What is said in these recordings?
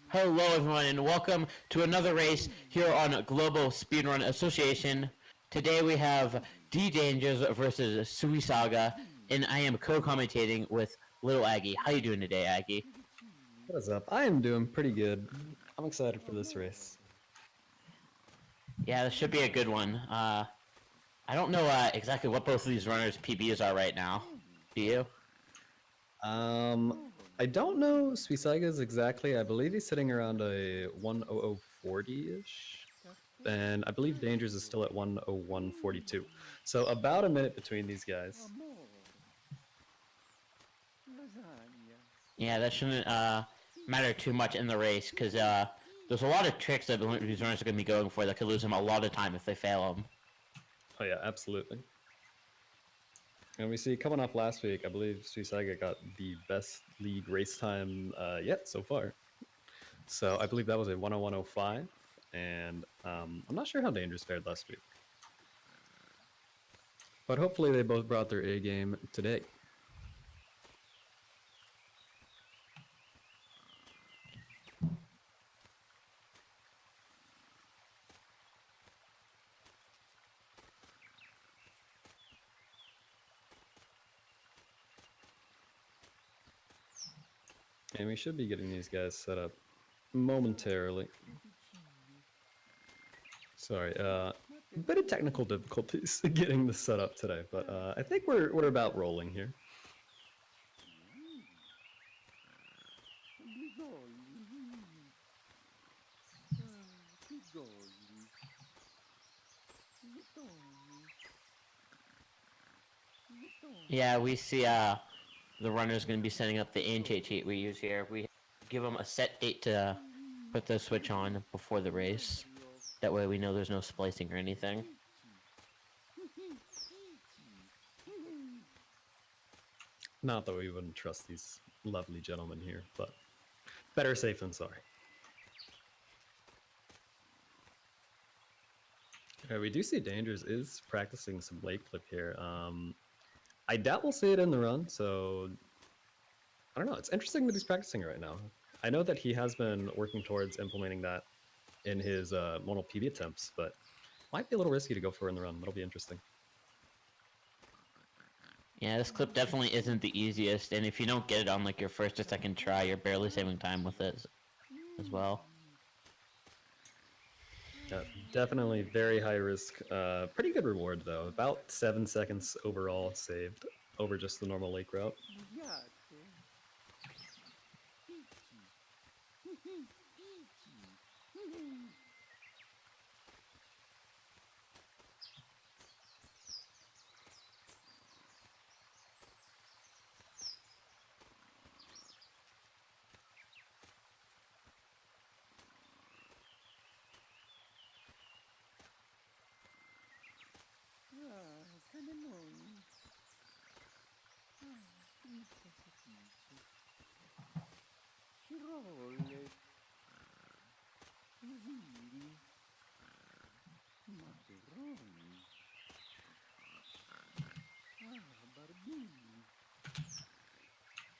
Hello everyone and welcome to another race here on Global Speedrun Association. Today we have ddangers versus Suisaiga, and I am co-commentating with Little Aggie. How you doing today, Aggie? What is up? I am doing pretty good. I'm excited for this race. Yeah, this should be a good one. I don't know exactly what both of these runners' PBs are right now. Do you? I don't know Suisaiga's exactly. I believe he's sitting around a 1:00:40-ish. And I believe Dangers is still at 1:01:42. So about a minute between these guys. Yeah, that shouldn't matter too much in the race because there's a lot of tricks that these runners are going to be going for that could lose them a lot of time if they fail them. Oh yeah, absolutely. And we see coming off last week, I believe Suisaiga got the best league race time yet so far. So I believe that was a 1:01:05, and I'm not sure how Dangerous fared last week. But hopefully they both brought their A game today. And we should be getting these guys set up momentarily. Sorry, a bit of technical difficulties getting this set up today, but I think we're about rolling here. Yeah, we see the runner's going to be setting up the anti cheat we use here. We give them a set date to put the switch on before the race. That way we know there's no splicing or anything. Not that we wouldn't trust these lovely gentlemen here, but better safe than sorry. We do see Dangers is practicing some late clip here. I doubt we'll see it in the run, so I don't know. It's interesting that he's practicing it right now. I know that he has been working towards implementing that in his modal PB attempts, but might be a little risky to go for in the run. That'll be interesting. Yeah, this clip definitely isn't the easiest, and if you don't get it on like your first or second try, you're barely saving time with it as well. Definitely very high risk. Pretty good reward though. About 7 seconds overall saved over just the normal lake route.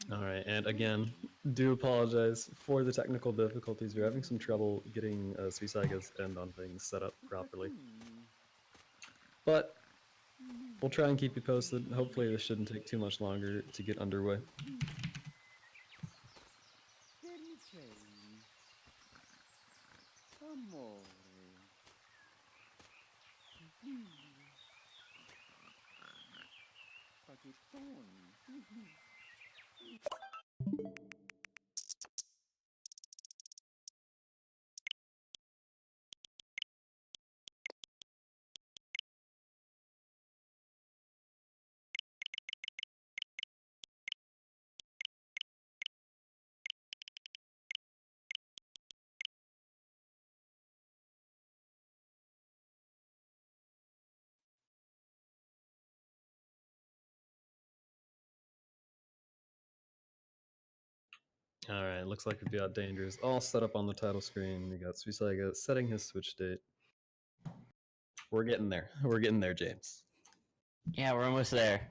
All right, and again, do apologize for the technical difficulties. We're having some trouble getting Suisaiga's end on things set up properly. But we'll try and keep you posted. Hopefully this shouldn't take too much longer to get underway. All right, looks like we've got Dangers all set up on the title screen. We got Suisaiga setting his switch date. We're getting there. We're getting there, James. Yeah, we're almost there.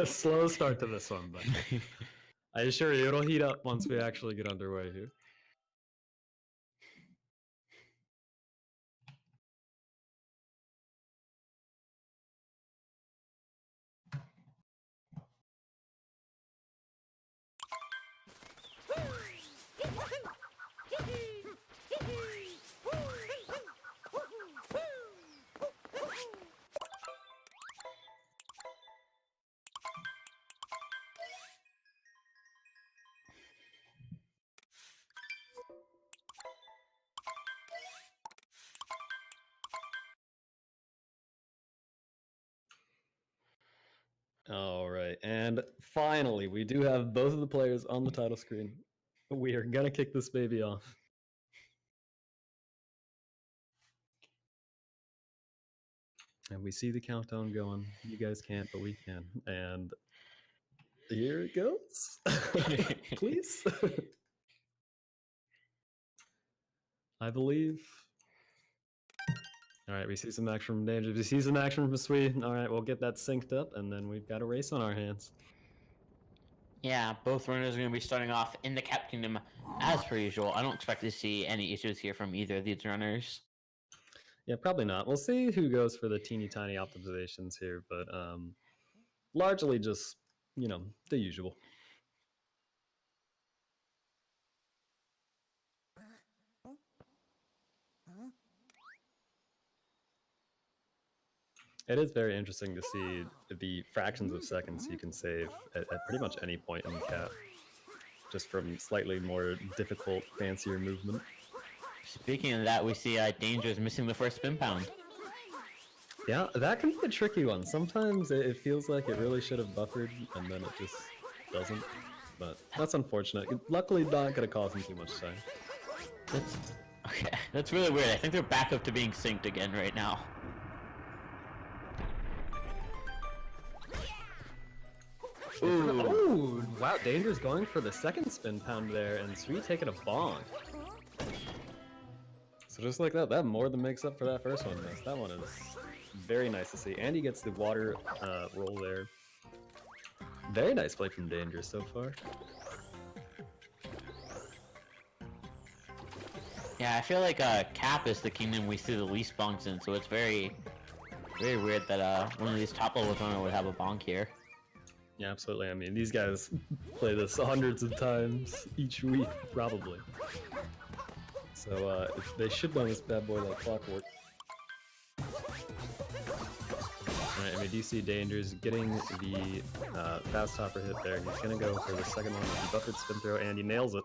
Slow start to this one, but I assure you it'll heat up once we actually get underway here. All right, and finally, we do have both of the players on the title screen. We are gonna kick this baby off. And we see the countdown going. You guys can't, but we can. And here it goes. Please. I believe. All right, we see some action from Danger. We see some action from Sweet. All right, we'll get that synced up, and then we've got a race on our hands. Yeah, both runners are going to be starting off in the Cap Kingdom as per usual. I don't expect to see any issues here from either of these runners. Yeah, probably not. We'll see who goes for the teeny tiny optimizations here, but largely just, the usual. It is very interesting to see the fractions of seconds you can save at pretty much any point in the cap, just from slightly more difficult, fancier movement. Speaking of that, we see Dangers missing the first spin pound. Yeah, that can be a tricky one. Sometimes it feels like it really should have buffered, and then it just doesn't. But that's unfortunate. Luckily, not going to cost him too much time. That's really weird. I think they're back up to being synced again right now. Ooh, wow, Danger's going for the second spin pound there, and Sweet taking a bonk. So just like that, that more than makes up for that first one. That one is very nice to see. And he gets the water roll there. Very nice play from Danger so far. Yeah, I feel like Cap is the kingdom we see the least bonks in, so it's very, very weird that one of these top level runners would have a bonk here. Yeah, absolutely. I mean, these guys play this hundreds of times each week, probably. So they should know this bad boy like clockwork. Alright, and we do see Dangers getting the fast hopper hit there. He's going to go for the second one with the buffered spin throw, and he nails it.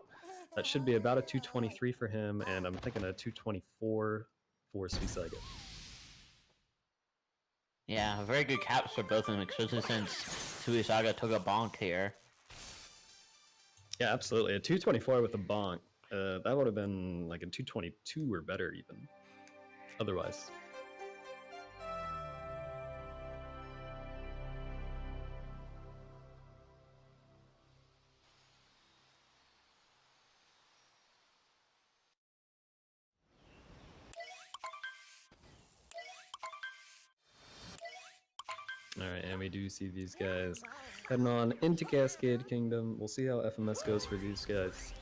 That should be about a 223 for him, and I'm thinking a 224 for SuisaigaW. Yeah, very good caps for both of them, especially since SuisaigaW took a bonk here. Yeah, absolutely. A 224 with a bonk. That would have been like a 222 or better even. Otherwise. Alright, and we do see these guys heading on into Cascade Kingdom. We'll see how FMS goes for these guys.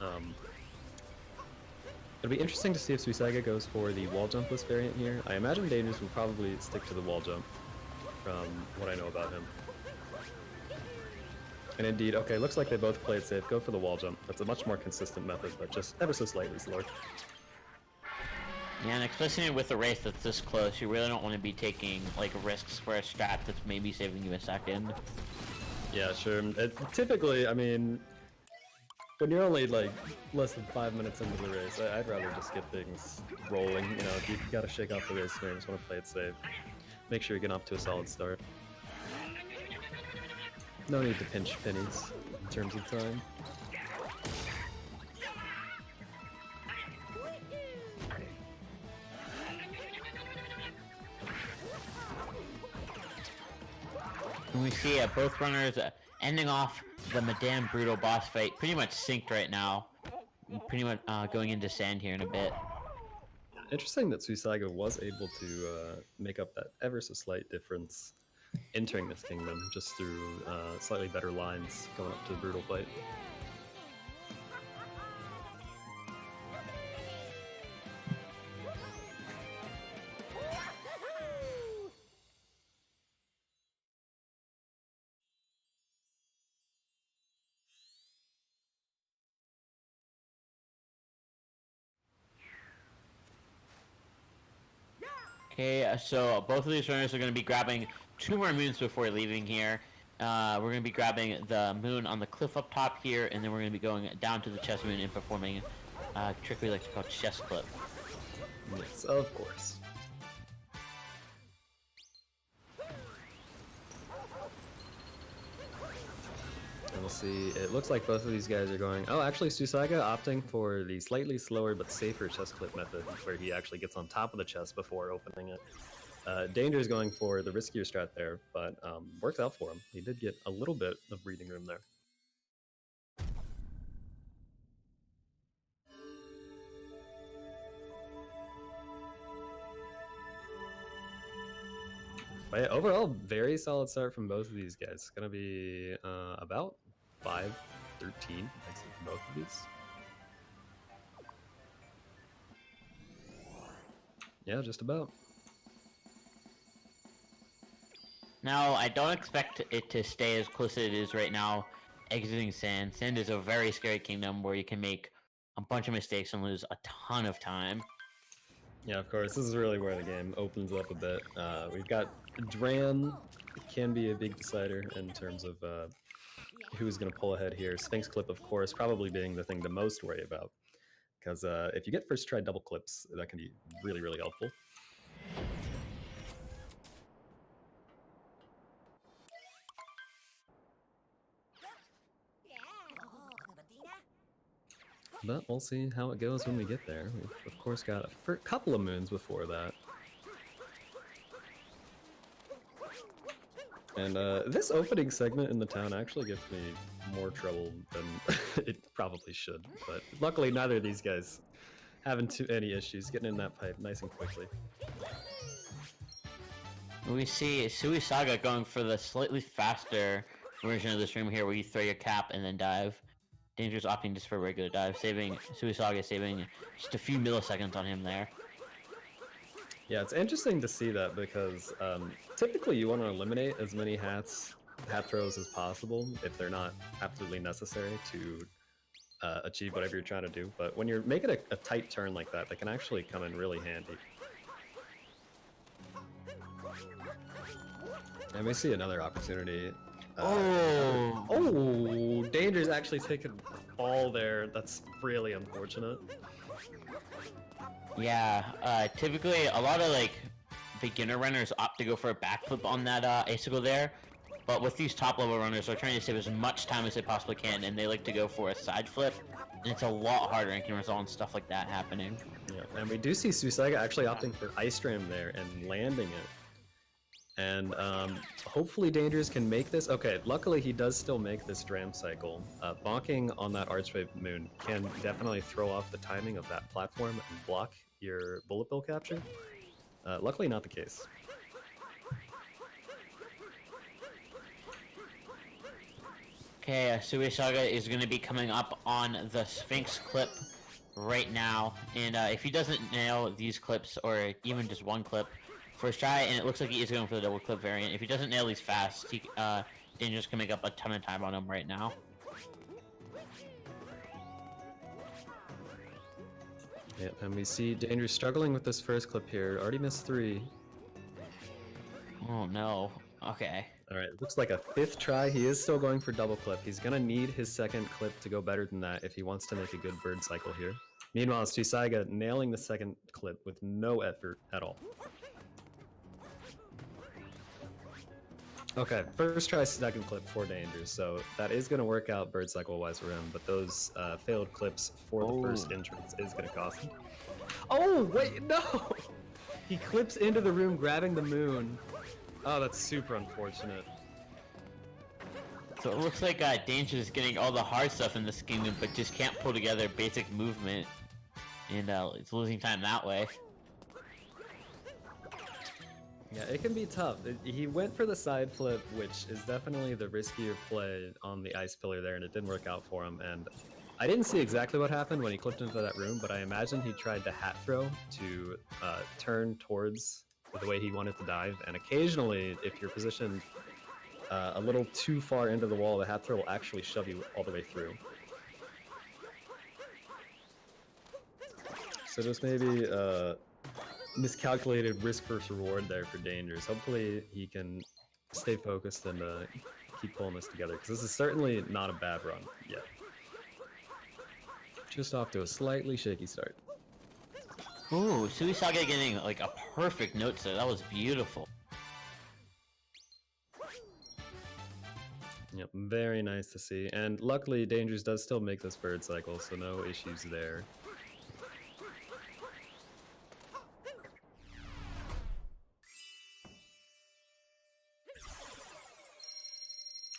It'll be interesting to see if SuisaigaW goes for the wall jumpless variant here. I imagine Dangers will probably stick to the wall jump from what I know about him. And indeed, okay, looks like they both play it safe. Go for the wall jump. That's a much more consistent method, but just ever so slightly slower. Yeah, and especially with a race that's this close, you really don't want to be taking like risks for a strat that's maybe saving you a second. Yeah, sure. Typically, I mean, when you're only like less than 5 minutes into the race, I'd rather just get things rolling. You know, if you gotta shake off the race here, just want to play it safe. Make sure you're getting off to a solid start. No need to pinch pennies in terms of time. And we see both runners ending off the Madame Brutal boss fight pretty much synced right now. Pretty much going into sand here in a bit. Interesting that SuisaigaW was able to make up that ever so slight difference entering this kingdom just through slightly better lines going up to the Brutal fight. Okay, so both of these runners are going to be grabbing 2 more moons before leaving here. We're going to be grabbing the moon on the cliff up top here, and then we're going to be going down to the chess moon and performing a trick we like to call chess clip. Yes, of course. And we'll see. It looks like both of these guys are going. Oh, actually, Suisaiga opting for the slightly slower but safer chess clip method, where he actually gets on top of the chess before opening it. Danger is going for the riskier strat there, but works out for him. He did get a little bit of breathing room there. But yeah, overall, very solid start from both of these guys. It's going to be about 5-13 for both of these. Yeah, just about. Now, I don't expect it to stay as close as it is right now, exiting Sand. Sand is a very scary kingdom where you can make a bunch of mistakes and lose a ton of time. Yeah, of course. This is really where the game opens up a bit. We've got Dran, can be a big decider in terms of who's going to pull ahead here. Sphinx Clip, of course, probably being the thing to most worry about. Because if you get first try double clips, that can be really, really helpful. But we'll see how it goes when we get there. We've, of course, got a couple of moons before that. And this opening segment in the town actually gives me more trouble than it probably should. But luckily, neither of these guys having any issues getting in that pipe nice and quickly. We see Suisaiga going for the slightly faster version of this room here, where you throw your cap and then dive. Danger's opting just for a regular dive, Suisaiga saving just a few milliseconds on him there. Yeah, it's interesting to see that because typically you want to eliminate as many hat throws as possible if they're not absolutely necessary to achieve whatever you're trying to do. But when you're making a tight turn like that, that can actually come in really handy. And we see another opportunity. Oh, Danger's actually taken all there. That's really unfortunate. Yeah, typically a lot of like beginner runners opt to go for a backflip on that icicle there, but with these top level runners, they're trying to save as much time as they possibly can, and they like to go for a side flip, and it's a lot harder and can result in stuff like that happening. Yeah, and we do see Suisaiga actually opting for Ice Ram there and landing it. And hopefully Dangers can make this. Okay, luckily he does still make this Dram cycle. Bonking on that Archwave Moon can definitely throw off the timing of that platform and block your bullet bill capture. Luckily not the case. Okay, Suisaiga is going to be coming up on the Sphinx clip right now, and if he doesn't nail these clips, or even just one clip, first try, and it looks like he is going for the double clip variant. If he doesn't nail these fast, Dangerous can make up a ton of time on him right now. Yep, and we see Dangerous struggling with this first clip here. Already missed 3. Oh no. Okay. Alright, looks like a 5th try. He is still going for double clip. He's gonna need his second clip to go better than that if he wants to make a good bird cycle here. Meanwhile, Suisaiga nailing the second clip with no effort at all. Okay, first try, second clip for Dangers, so that is going to work out bird cycle-wise for him, but those failed clips for the first entrance is going to cost him. Oh, wait, no! He clips into the room, grabbing the moon. Oh, that's super unfortunate. So it looks like Dangerous is getting all the hard stuff in this kingdom, but just can't pull together basic movement, and it's losing time that way. Yeah, it can be tough. He went for the side flip, which is definitely the riskier play on the ice pillar there, and it didn't work out for him. And I didn't see exactly what happened when he clipped into that room, but I imagine he tried to hat throw to turn towards the way he wanted to dive. And occasionally, if you're positioned a little too far into the wall, the hat throw will actually shove you all the way through. So just maybe miscalculated risk versus reward there for Dangers. Hopefully he can stay focused and keep pulling this together, because this is certainly not a bad run yet. Just off to a slightly shaky start. Ooh, Suisaiga getting like a perfect note set. That was beautiful. Yep, very nice to see. And luckily, Dangers does still make this bird cycle, so no issues there.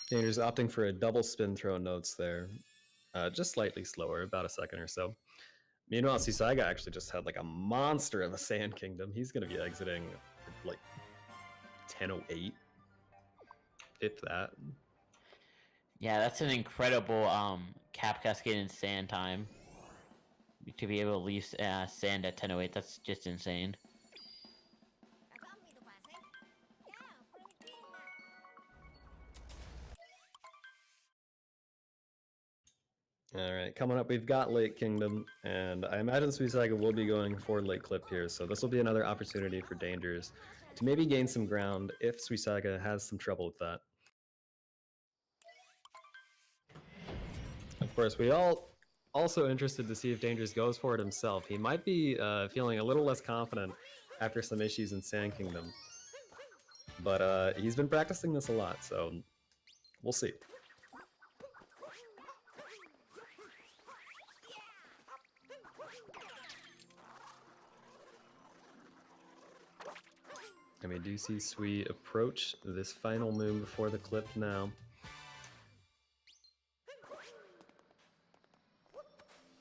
Dangers opting for a double spin throw notes there. Just slightly slower, about a second or so. Meanwhile, Suisaiga actually just had like a monster of a Sand Kingdom. He's going to be exiting like 10:08, if that. Yeah, that's an incredible cap cascade and sand time. To be able to leave sand at 10:08, that's just insane. All right, coming up, we've got Lake Kingdom, and I imagine Suisaiga will be going for Lake Clip here, so this will be another opportunity for Dangers to maybe gain some ground if Suisaiga has some trouble with that. Of course, we all also interested to see if Dangers goes for it himself. He might be feeling a little less confident after some issues in Sand Kingdom, but he's been practicing this a lot, so we'll see. And we do see Sui approach this final moon before the clip now.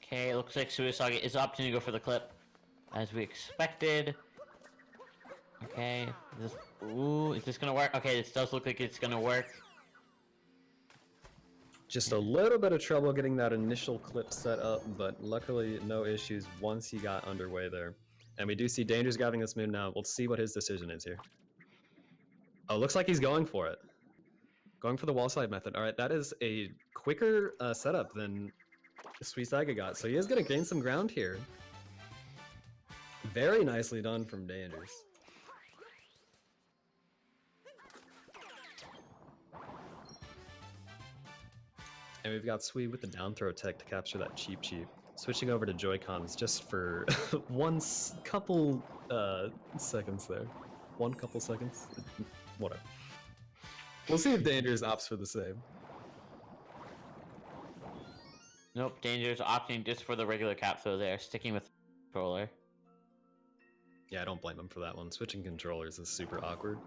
Okay, it looks like Suisaiga is opting to go for the clip, as we expected. Okay, is this gonna work? Okay, this does look like it's gonna work. Just a little bit of trouble getting that initial clip set up, but luckily no issues once he got underway there. And we do see Dangers grabbing this moon now. We'll see what his decision is here. Oh, looks like he's going for it. Going for the wall slide method. All right, that is a quicker setup than Suisaiga got. So he is going to gain some ground here. Very nicely done from Dangers. And we've got Sui with the down throw tech to capture that cheap. Switching over to Joy-Cons just for one couple seconds there. One couple seconds? Whatever. We'll see if Dangers opts for the same. Nope, Danger's opting just for the regular cap throw there, sticking with the controller. Yeah, I don't blame him for that one. Switching controllers is super awkward.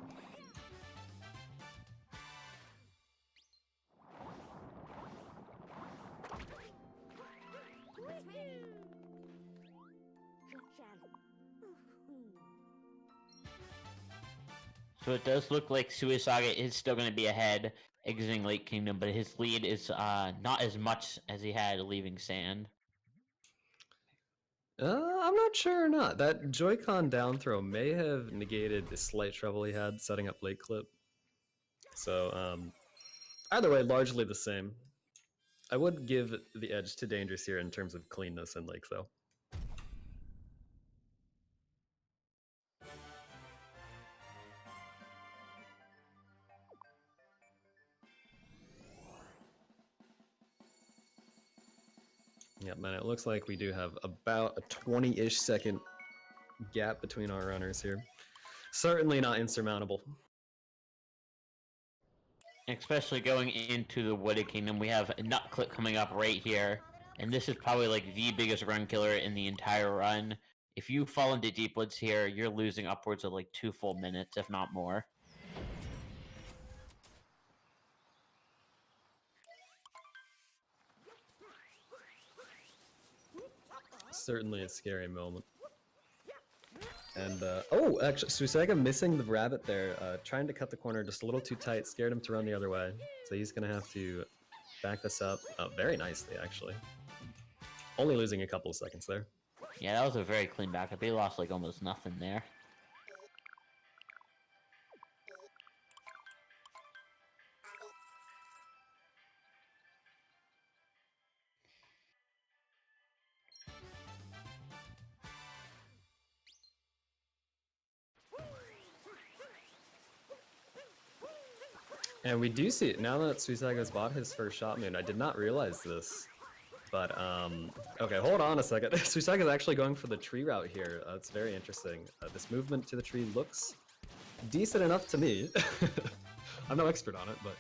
So it does look like Suisaiga is still going to be ahead exiting Lake Kingdom, but his lead is not as much as he had leaving Sand. I'm not sure or not. That Joy-Con down throw may have negated the slight trouble he had setting up late clip. So, either way, largely the same. I would give the edge to Dangerous here in terms of cleanness and Lake, though. Yep, man, it looks like we do have about a 20-ish second gap between our runners here. Certainly not insurmountable. Especially going into the Wooded Kingdom, we have a Nut Clip coming up right here, and this is probably like the biggest run killer in the entire run. If you fall into Deep Woods here, you're losing upwards of like 2 full minutes, if not more. Certainly a scary moment. And, oh, actually, Suisaiga missing the rabbit there, trying to cut the corner just a little too tight, scared him to run the other way. So he's going to have to back this up very nicely, actually. Only losing a couple of seconds there. Yeah, that was a very clean backup. He lost like almost nothing there. And we do see it now that Suisaiga's bought his first shot moon. I did not realize this. But, okay, hold on a second. Suisaiga's actually going for the tree route here. It's very interesting. This movement to the tree looks decent enough to me. I'm no expert on it, but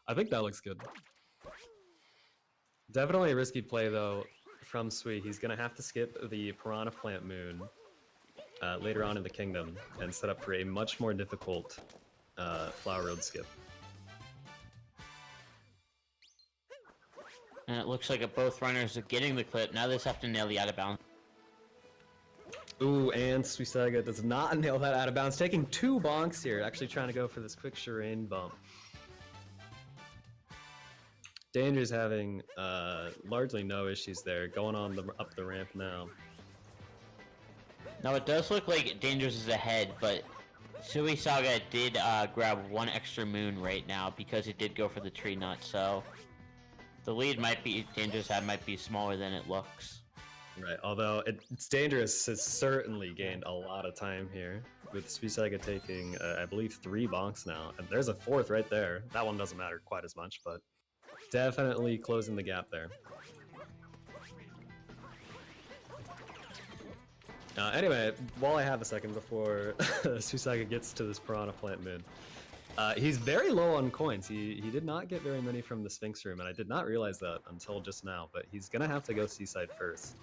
I think that looks good. Definitely a risky play, though, from Sui. He's going to have to skip the Piranha Plant Moon later on in the Kingdom and set up for a much more difficult Flower Road skip. And it looks like both runners are getting the clip. Now they just have to nail the out of bounds. Ooh, and Suisaiga does not nail that out of bounds, taking 2 bonks here, actually trying to go for this quick Shireen bump. Danger's having largely no issues there, going on up the ramp now. Now it does look like Dangers is ahead, but Suisaiga did grab 1 extra moon right now because it did go for the tree nut, so the lead might be, Danger's head might be smaller than it looks. Right, although it's Dangerous has certainly gained a lot of time here, with Suisaiga taking, I believe, 3 bonks now, and there's a 4th right there. That one doesn't matter quite as much, but definitely closing the gap there. Anyway, while I have a second before Suisaiga gets to this Piranha Plant Moon, he's very low on coins. He did not get very many from the Sphinx Room, and I did not realize that until just now, but he's gonna have to go Seaside first.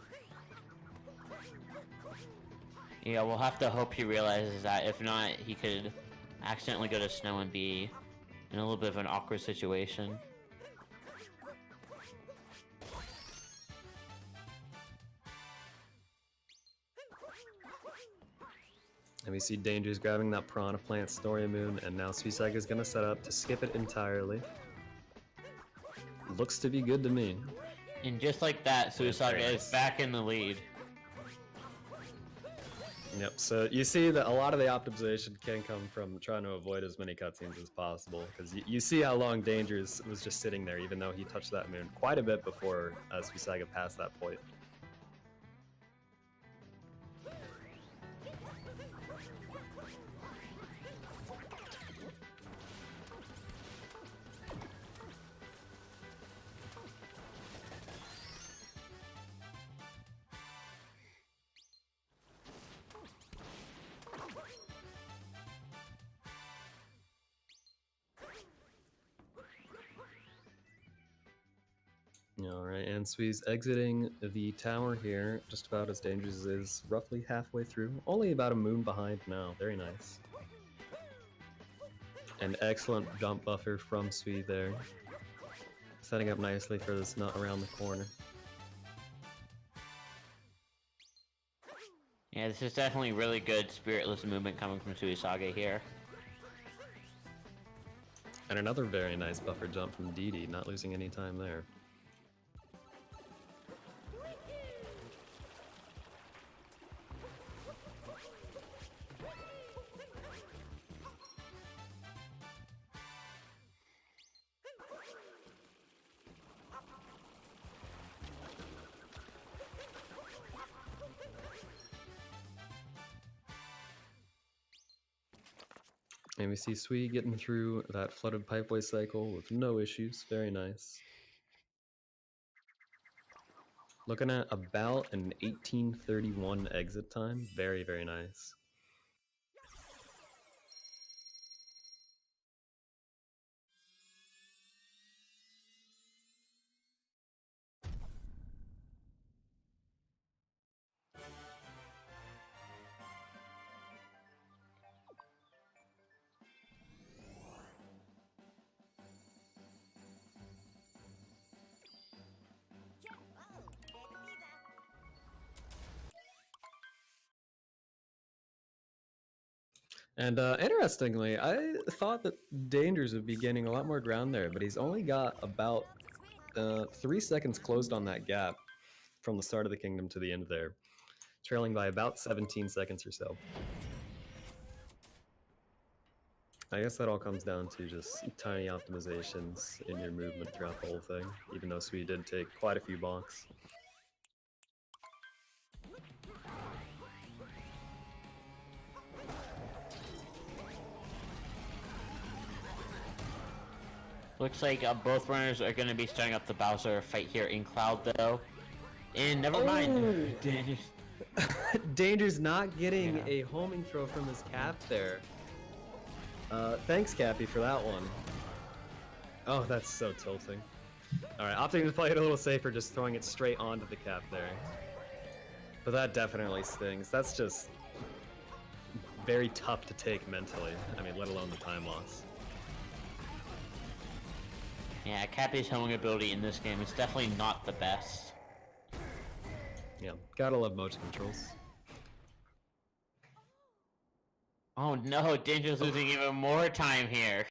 Yeah, we'll have to hope he realizes that. If not, he could accidentally go to Snow and be in a little bit of an awkward situation. And we see Danger's grabbing that Piranha Plant Story Moon, and now Suisaiga's gonna set up to skip it entirely. Looks to be good to me. And just like that, Suisaiga is back in the lead. Yep, so you see that a lot of the optimization can come from trying to avoid as many cutscenes as possible, because you see how long Dangers was just sitting there, even though he touched that moon quite a bit before Suisaiga passed that point. Alright, and Sui's exiting the tower here, just about as Dangerous is roughly halfway through. Only about a moon behind now, very nice. An excellent jump buffer from Sui there. Setting up nicely for this nut around the corner. Yeah, this is definitely really good spiritless movement coming from Suisaiga here. And another very nice buffer jump from Didi, not losing any time there. And we see Sui getting through that flooded pipeway cycle with no issues. Very nice. Looking at about an 1831 exit time. Very, very nice. And interestingly, I thought that Dangers would be gaining a lot more ground there, but he's only got about 3 seconds closed on that gap from the start of the kingdom to the end there, trailing by about 17 seconds or so. I guess that all comes down to just tiny optimizations in your movement throughout the whole thing, even though Sui did take quite a few bonks. Looks like both runners are going to be starting up the Bowser fight here in Cloud, though. And never mind. Dangers. Danger's not getting a homing throw from his cap there. Thanks, Cappy, for that one. Oh, that's so tilting. Alright, opting to play it a little safer, just throwing it straight onto the cap there. But that definitely stings. That's just very tough to take mentally. I mean, let alone the time loss. Yeah, Cappy's homing ability in this game is definitely not the best. Yeah, gotta love motion controls. Oh no, Danger's losing even more time here.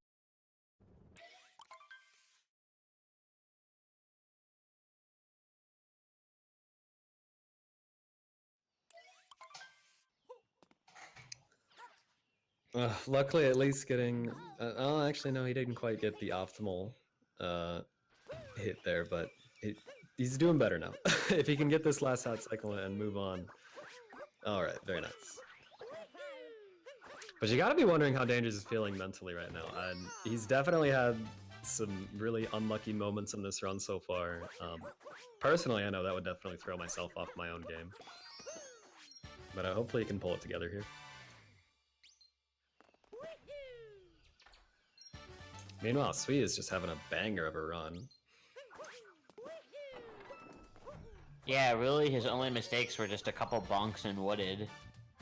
Luckily, at least getting... oh, actually, no, he didn't quite get the optimal hit there, but he's doing better now. If he can get this last hot cycle and move on. Alright, very nice. But you gotta be wondering how Dangers is feeling mentally right now. And he's definitely had some really unlucky moments in this run so far. Personally, I know that would definitely throw myself off my own game. But hopefully he can pull it together here. Meanwhile, Sui is just having a banger of a run. Yeah, really, his only mistakes were just a couple bonks in Wooded.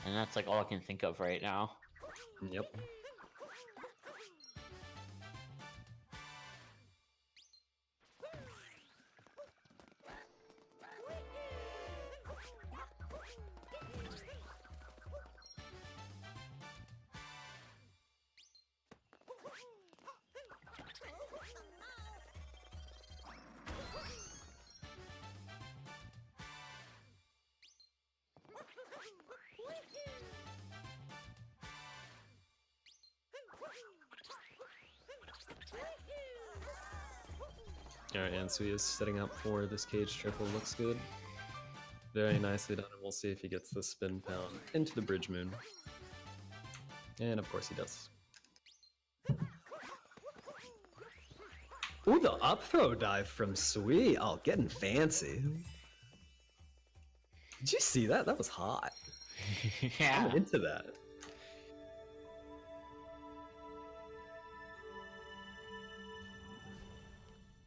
And that's like all I can think of right now. Yep. Alright, and Sui is setting up for this cage triple. Looks good. Very nicely done, and we'll see if he gets the spin pound into the bridge moon. And of course he does. Ooh, the up throw dive from Sui. Oh, getting fancy. Did you see that? That was hot. Yeah. I'm into that.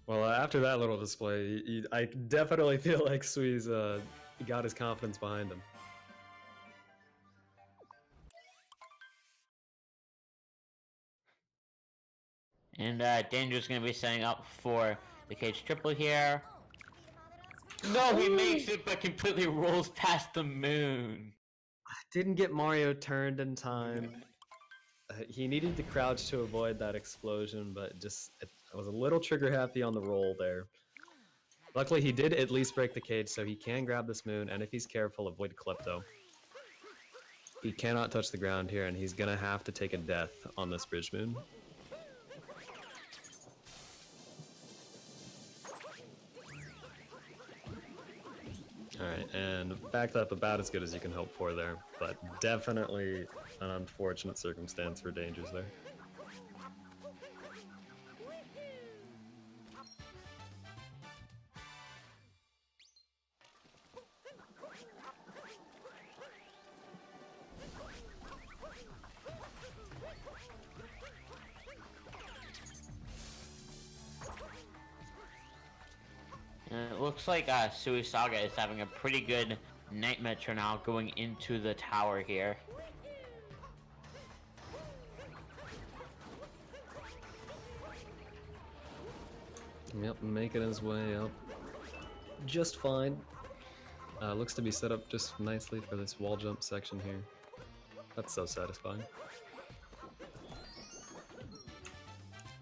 Well, after that little display, I definitely feel like Sui's got his confidence behind him. And Danger's gonna be setting up for the cage triple here. No, he makes it, but completely rolls past the moon. Didn't get Mario turned in time. He needed to crouch to avoid that explosion, but just I was a little trigger happy on the roll there. Luckily, he did at least break the cage, so he can grab this moon, and if he's careful, avoid Klepto. He cannot touch the ground here, and he's gonna have to take a death on this bridge moon. Alright, and backed up about as good as you can hope for there, but definitely an unfortunate circumstance for Dangers there. It looks like Suisaiga is having a pretty good night metro now going into the tower here. Yep, making his way up just fine. Looks to be set up just nicely for this wall jump section here. That's so satisfying.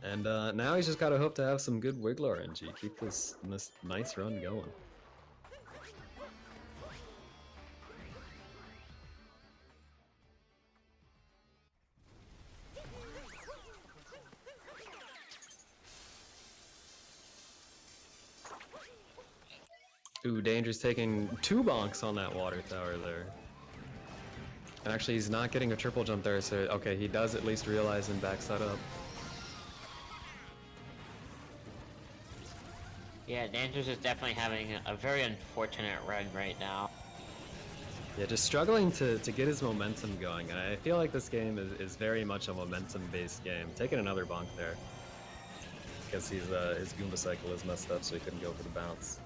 And now he's just got to hope to have some good Wiggler RNG. Keep this nice run going. Ooh, Danger's taking 2 bonks on that water tower there. And actually, he's not getting a triple jump there, so okay, he does at least realize and backs that up. Yeah, Dangers is definitely having a very unfortunate run right now. Yeah, just struggling to get his momentum going. And I feel like this game is very much a momentum-based game. Taking another bonk there. Because his Goomba cycle is messed up, so he couldn't go for the bounce.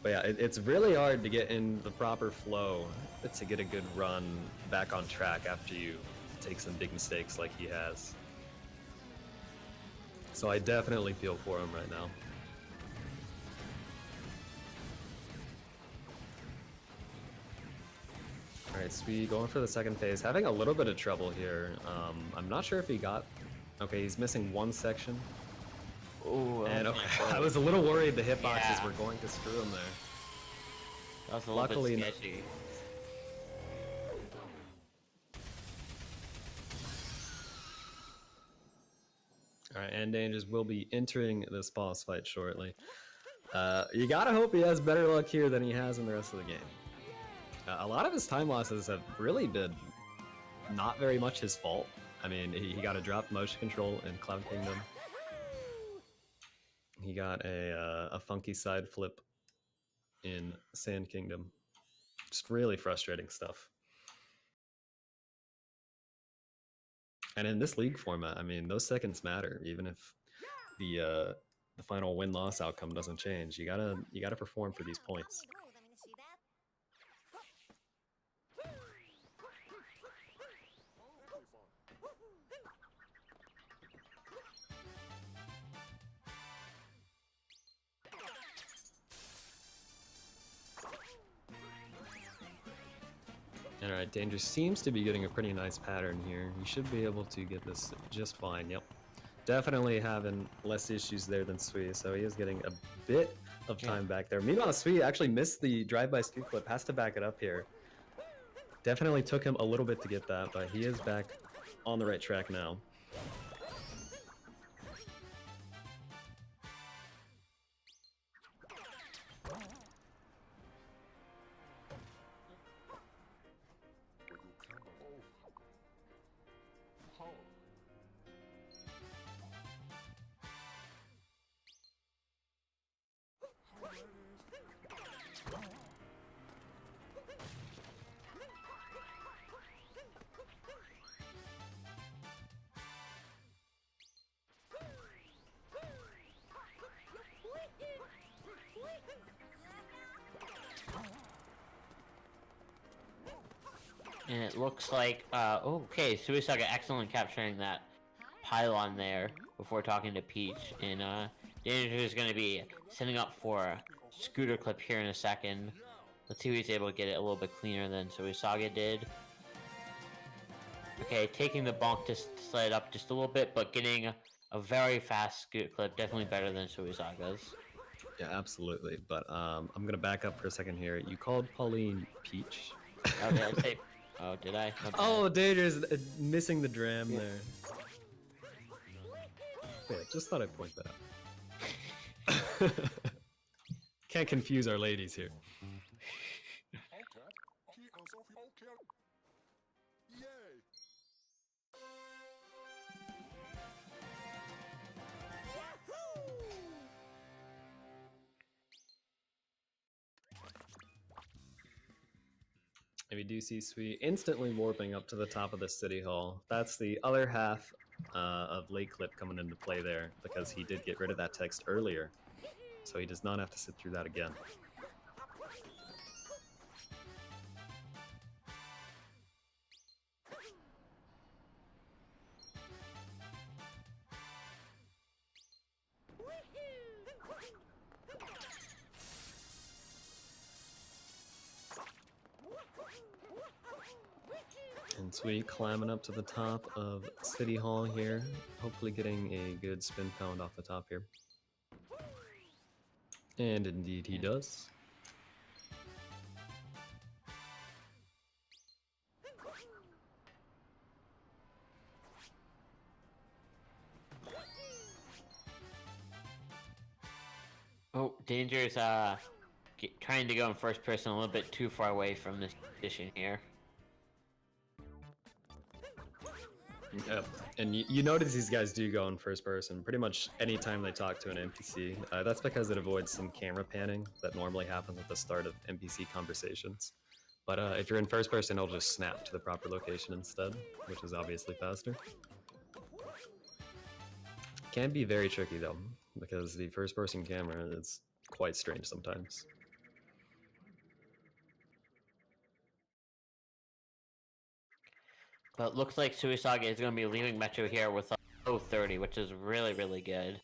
But yeah, it's really hard to get in the proper flow to get a good run back on track after you take some big mistakes like he has. So I definitely feel for him right now. Alright, Sweet going for the second phase. Having a little bit of trouble here. I'm not sure if he got... Okay, he's missing one section. Ooh, And okay, I was a little worried the hitboxes were going to screw him there. That was a little Luckily, bit sketchy. Alright, and Dangers will be entering this boss fight shortly. You gotta hope he has better luck here than he has in the rest of the game. A lot of his time losses have really been not very much his fault. I mean, he got a dropped motion control in Cloud Kingdom. He got a funky side flip in Sand Kingdom. Just really frustrating stuff. And in this league format, I mean, those seconds matter, even if the final win-loss outcome doesn't change. You gotta perform for these points. Alright, Danger seems to be getting a pretty nice pattern here. He should be able to get this just fine, yep. Definitely having less issues there than Sui, so he is getting a bit of time back there. Meanwhile, Sui actually missed the drive-by scoop flip, has to back it up here. Definitely took him a little bit to get that, but he is back on the right track now. And it looks like, okay, Suisaiga excellent capturing that pylon there before talking to Peach. And Danger is going to be setting up for a scooter clip here in a second. Let's see if he's able to get it a little bit cleaner than Suisaiga did. Okay, taking the bonk to slide up just a little bit, but getting a very fast scooter clip, definitely better than Suisaiga's. Yeah, absolutely. But I'm gonna back up for a second here. You called Pauline Peach. Oh, did I say? Oh, did I? Oh, Danger's missing the dram there. Yeah, just thought I'd point that out. Can't confuse our ladies here. And we do see Sweet instantly warping up to the top of the City Hall. That's the other half of Lake Clip coming into play there, because he did get rid of that text earlier. So he does not have to sit through that again. And Sweet climbing up to the top of City Hall here, hopefully getting a good spin pound off the top here. And indeed he does. Oh, Danger's trying to go in first person a little bit too far away from this position here. Yep. And you notice these guys do go in first person pretty much anytime they talk to an NPC. That's because it avoids some camera panning that normally happens at the start of NPC conversations. But if you're in first person, it'll just snap to the proper location instead, which is obviously faster. Can be very tricky though, because the first person camera is quite strange sometimes. But it looks like Suisaiga is going to be leaving Metro here with a low 30, which is really, really good.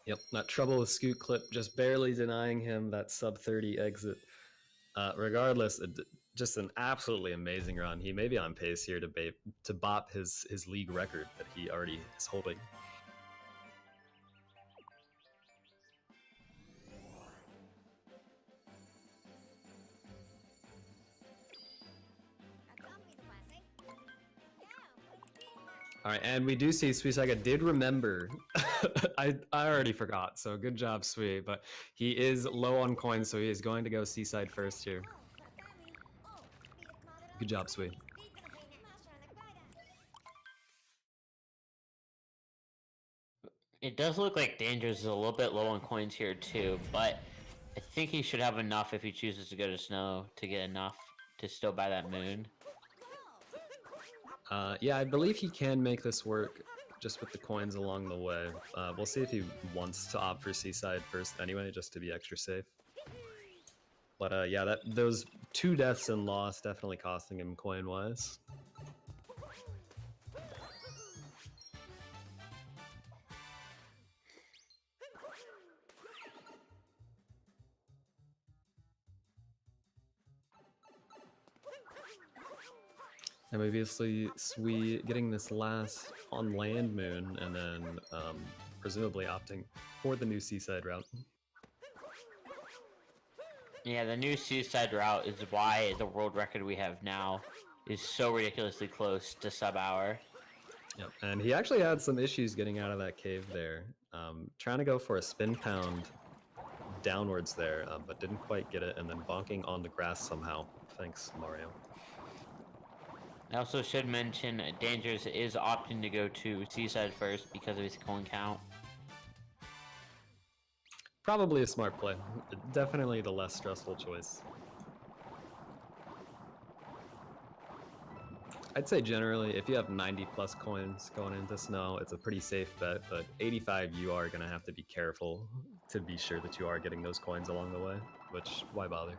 Yep, that trouble with Scoot Clip just barely denying him that sub 30 exit. Regardless, just an absolutely amazing run. He may be on pace here to bop his league record that he already is holding. All right, and we do see Suisaiga did remember. I already forgot, so good job, Sui. But he is low on coins, so he is going to go Seaside first here. Good job, Sui. It does look like Dangers is a little bit low on coins here too, but I think he should have enough if he chooses to go to Snow to get enough to still buy that moon. Yeah, I believe he can make this work just with the coins along the way. We'll see if he wants to opt for Seaside first anyway, just to be extra safe. But yeah, those 2 deaths and loss definitely costing him coin-wise. And obviously, Sui getting this last on land moon, and then presumably opting for the new Seaside route. Yeah, the new Suicide route is why the world record we have now is so ridiculously close to sub-hour. Yep, and he actually had some issues getting out of that cave there. Trying to go for a spin pound downwards there, but didn't quite get it, and then bonking on the grass somehow. Thanks, Mario. I also should mention Dangers is opting to go to Seaside first because of his coin count. Probably a smart play. Definitely the less stressful choice. I'd say generally, if you have 90 plus coins going into Snow, it's a pretty safe bet, but 85 you are going to have to be careful to be sure that you are getting those coins along the way, which, why bother?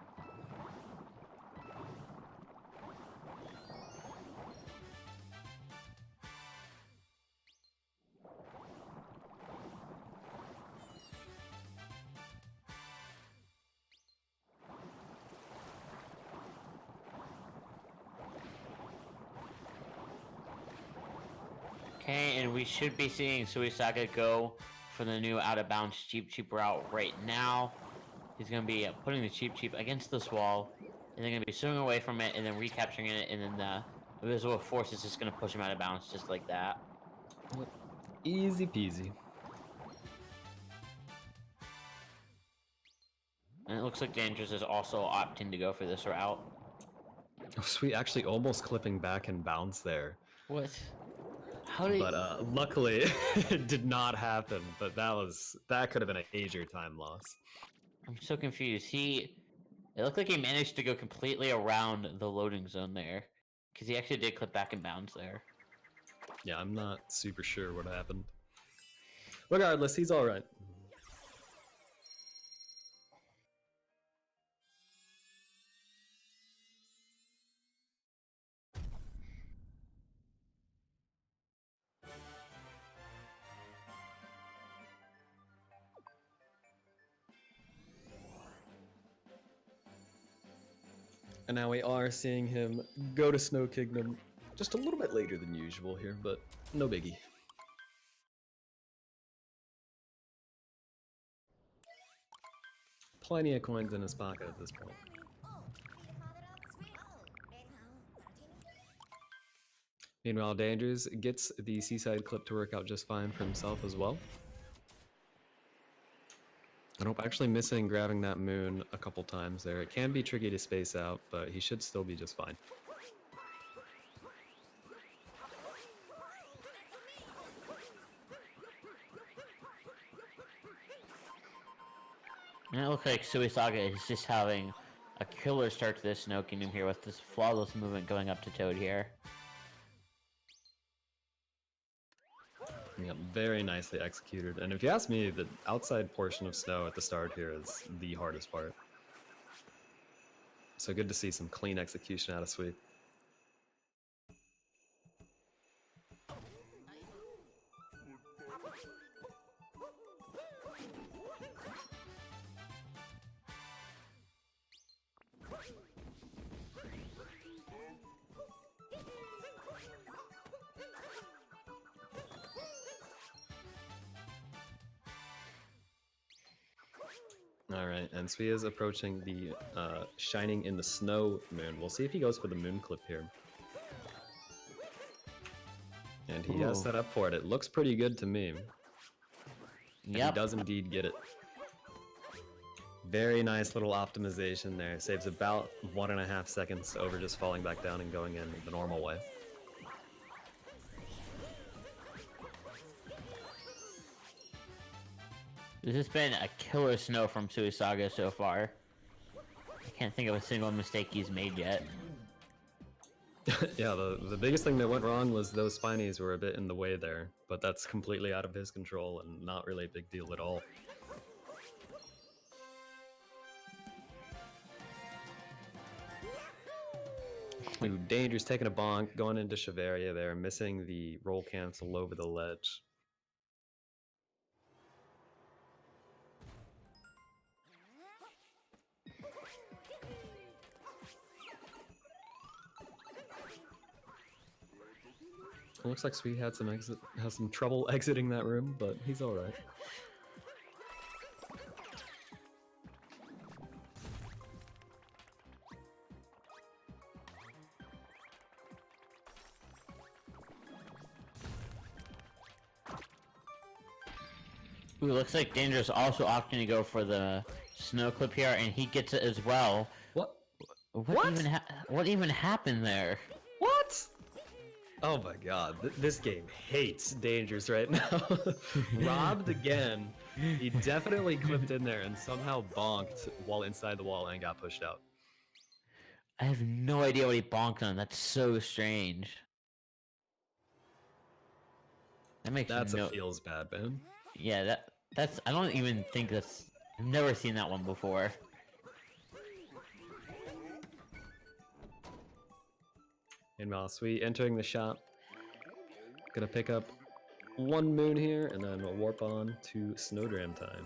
Okay, and we should be seeing Suisaiga go for the new out-of-bounds cheap route right now. He's going to be putting the cheap against this wall, and they're going to be swinging away from it and then recapturing it, and then the invisible force is just going to push him out of bounds just like that. Yep. Easy peasy. And it looks like Dangers is also opting to go for this route. Oh, sweet. Actually, almost clipping back in bounds there. What? How did? But luckily, it did not happen. But that could have been a major time loss. I'm so confused. It looked like he managed to go completely around the loading zone there, because he actually did clip back in bounds there. Yeah, I'm not super sure what happened. Regardless, he's all right. And now we are seeing him go to Snow Kingdom just a little bit later than usual here, but no biggie. Plenty of coins in his pocket at this point. Meanwhile, Dangers gets the Seaside clip to work out just fine for himself as well. I hope actually missing grabbing that moon a couple times there. It can be tricky to space out, but he should still be just fine. And it looks like Suisaiga is just having a killer start to this Snow Kingdom here with this flawless movement going up to Toad here. Yeah, very nicely executed. And if you ask me, the outside portion of Snow at the start here is the hardest part. So good to see some clean execution out of Sweet. All right, and Sui is approaching the Shining in the Snow moon. We'll see if he goes for the moon clip here. And he has set up for it. It looks pretty good to me. And he does indeed get it. Very nice little optimization there. Saves about 1.5 seconds over just falling back down and going in the normal way. This has been a killer Snow from Suisaiga so far. I can't think of a single mistake he's made yet. Yeah, the biggest thing that went wrong was those spinies were a bit in the way there, but that's completely out of his control and not really a big deal at all. Ooh, Danger's taking a bonk, going into Shiveria there, missing the roll cancel over the ledge. It looks like Sweet has some trouble exiting that room, but he's all right. Ooh, looks like Danger's also opting to go for the Snow Clip here, and he gets it as well. What? What even happened there? What? Oh my god, this game hates Dangers right now. Robbed again. He definitely clipped in there and somehow bonked while inside the wall and got pushed out. I have no idea what he bonked on. That's so strange. That makes feels bad, man. Yeah, that's I don't even think that's I've never seen that one before. Meanwhile, Sweet entering the shop. Gonna pick up one moon here and then we'll warp on to Snowdram time.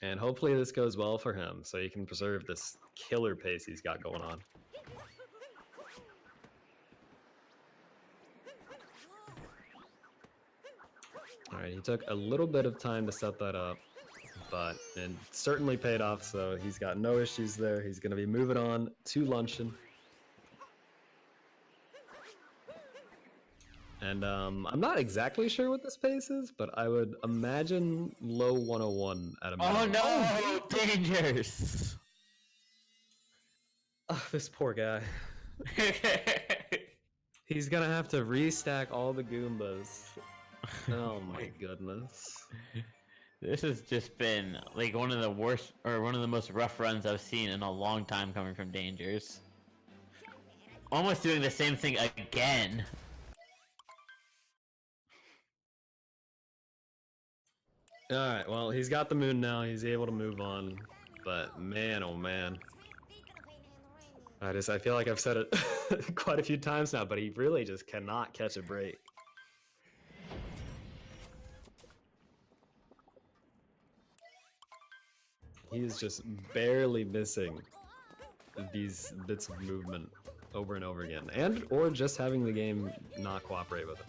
And hopefully this goes well for him so he can preserve this killer pace he's got going on. Alright, he took a little bit of time to set that up, but it certainly paid off, so he's got no issues there. He's going to be moving on to Luncheon. And I'm not exactly sure what this pace is, but I would imagine low 101 at a minimum. Oh no! Dangers! Oh, this poor guy. He's going to have to restack all the Goombas. Oh my goodness. This has just been like one of the worst or one of the most rough runs I've seen in a long time coming from Dangers. Almost doing the same thing again. Alright, well, he's got the moon now. He's able to move on. But man, oh man. I feel like I've said it quite a few times now, but he really just cannot catch a break. He is just barely missing these bits of movement over and over again, or just having the game not cooperate with him.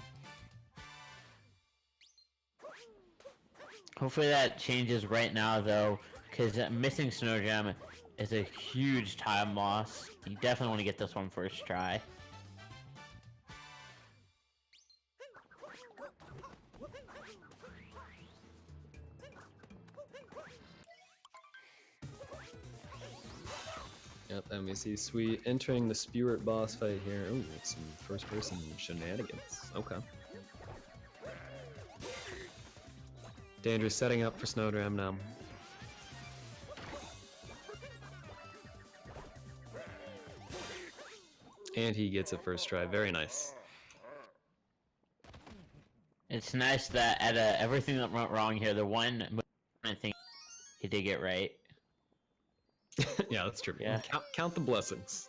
Hopefully that changes right now though, because missing Snowjam is a huge time loss. You definitely want to get this one first try. Yep, and we see Sweet entering the Spirit boss fight here. Ooh, it's some first-person shenanigans. Okay. Danger's setting up for Snowdram now. And he gets it first try. Very nice. It's nice that out of everything that went wrong here, the one move I think he did get right. Yeah, that's true. Yeah. Count the blessings.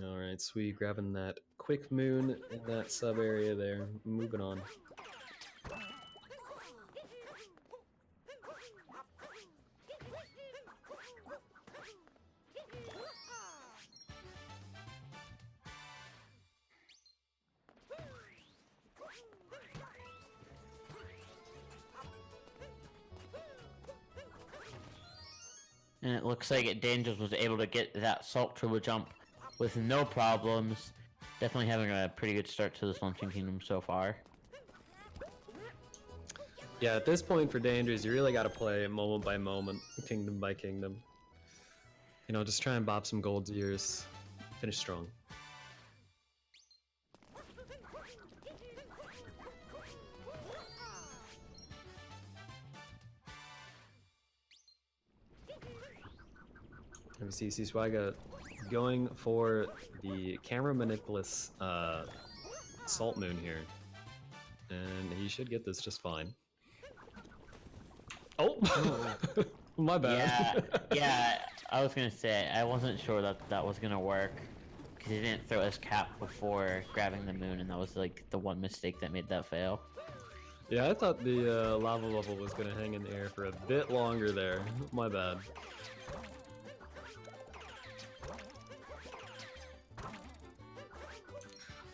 Alright, Sweet grabbing that quick moon in that sub area there. Moving on. And it looks like Dangers was able to get that Salt Turbo jump with no problems. Definitely having a pretty good start to this Launching Kingdom so far. Yeah, at this point for Dangerous, you really got to play moment by moment, kingdom by kingdom. You know, just try and bop some gold ears. Finish strong. And we see SuisaigaW going for the camera manipulous Salt Moon here. And he should get this just fine. Oh! My bad. Yeah, I was gonna say, I wasn't sure that that was gonna work. Because he didn't throw his cap before grabbing the moon, and that was like the one mistake that made that fail. Yeah, I thought the lava level was gonna hang in the air for a bit longer there. My bad.